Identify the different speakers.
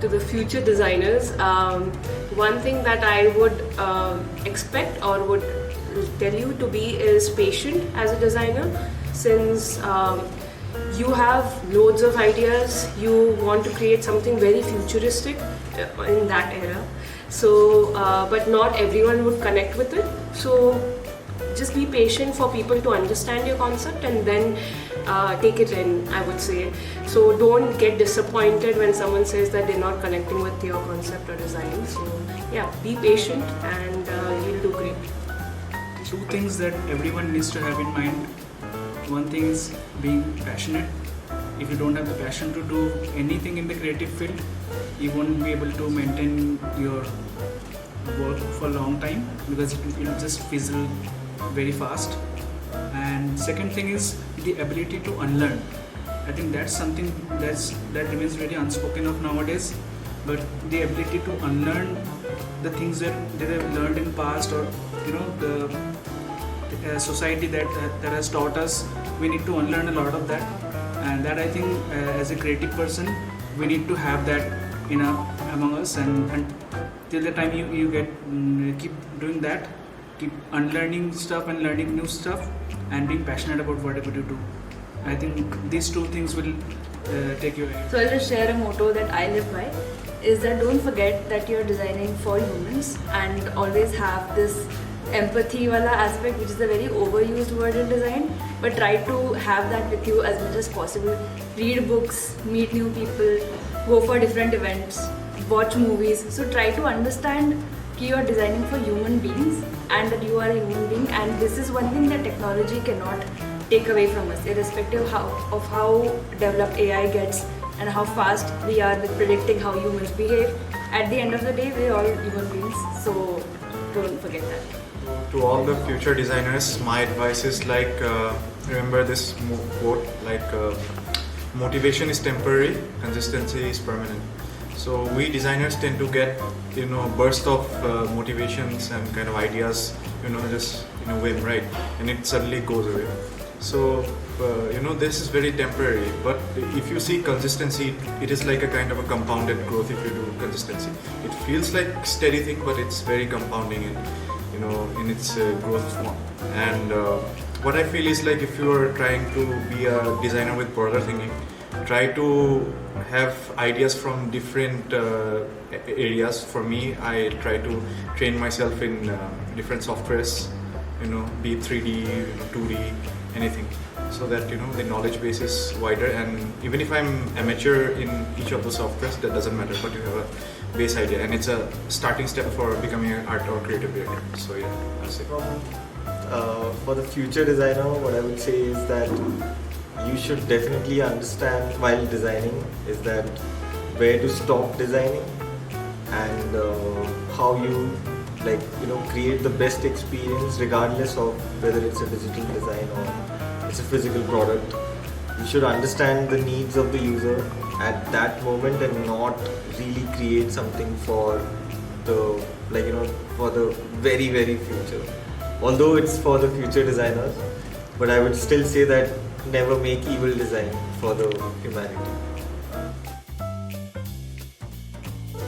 Speaker 1: to the future designers, one thing that I would expect or would tell you to be is patient as a designer, since you have loads of ideas, you want to create something very futuristic in that era. So, but not everyone would connect with it. So, just be patient for people to understand your concept and then take it in, I would say. So don't get disappointed when someone says that they're not connecting with your concept or design. So yeah, be patient and you'll do great.
Speaker 2: Two things that everyone needs to have in mind. One thing is being passionate. If you don't have the passion to do anything in the creative field, you won't be able to maintain your work for a long time, because it will just fizzle very fast. And second thing is the ability to unlearn. I think that's something that remains very unspoken of nowadays. But the ability to unlearn the things that they have learned in past, or the society that has taught us, we need to unlearn a lot of that. And that, I think, as a creative person, we need to have that among us. And till the time you get keep doing that, keep unlearning stuff and learning new stuff, and being passionate about whatever you do. I think these two things will take you ahead.
Speaker 3: So I'll just share a motto that I live by, is that don't forget that you're designing for humans, and always have this empathy wala aspect, which is a very overused word in design, but try to have that with you as much as possible. Read books, meet new people, go for different events, watch movies. So try to understand that you are designing for human beings and that you are a human being, and this is one thing that technology cannot take away from us, irrespective of how developed AI gets and how fast we are with predicting how humans behave. At the end of the day, we're all human beings, so don't forget that.
Speaker 4: To all the future designers, my advice is remember this quote, motivation is temporary, consistency is permanent. So we designers tend to get burst of motivations and kind of ideas, just in a whim, right? And it suddenly goes away. So this is very temporary. But if you see consistency, it is like a kind of a compounded growth. If you do consistency, it feels like steady thing, but it's very compounding in its growth form. And what I feel is, if you are trying to be a designer with broader thinking, try to have ideas from different areas. For me, I try to train myself in different softwares, be it 3D, 2D, anything, so that the knowledge base is wider. And even if I'm amateur in each of the softwares, that doesn't matter, but you have a base idea, and it's a starting step for becoming an art or creative director. So yeah, that's it.
Speaker 5: For the future designer, what I would say is that you should definitely understand while designing is that where to stop designing, and how you create the best experience regardless of whether it's a digital design or it's a physical product. You should understand the needs of the user at that moment and not really create something for the for the very, very future. Although it's for the future designers, but I would still say that never make evil design for the humanity.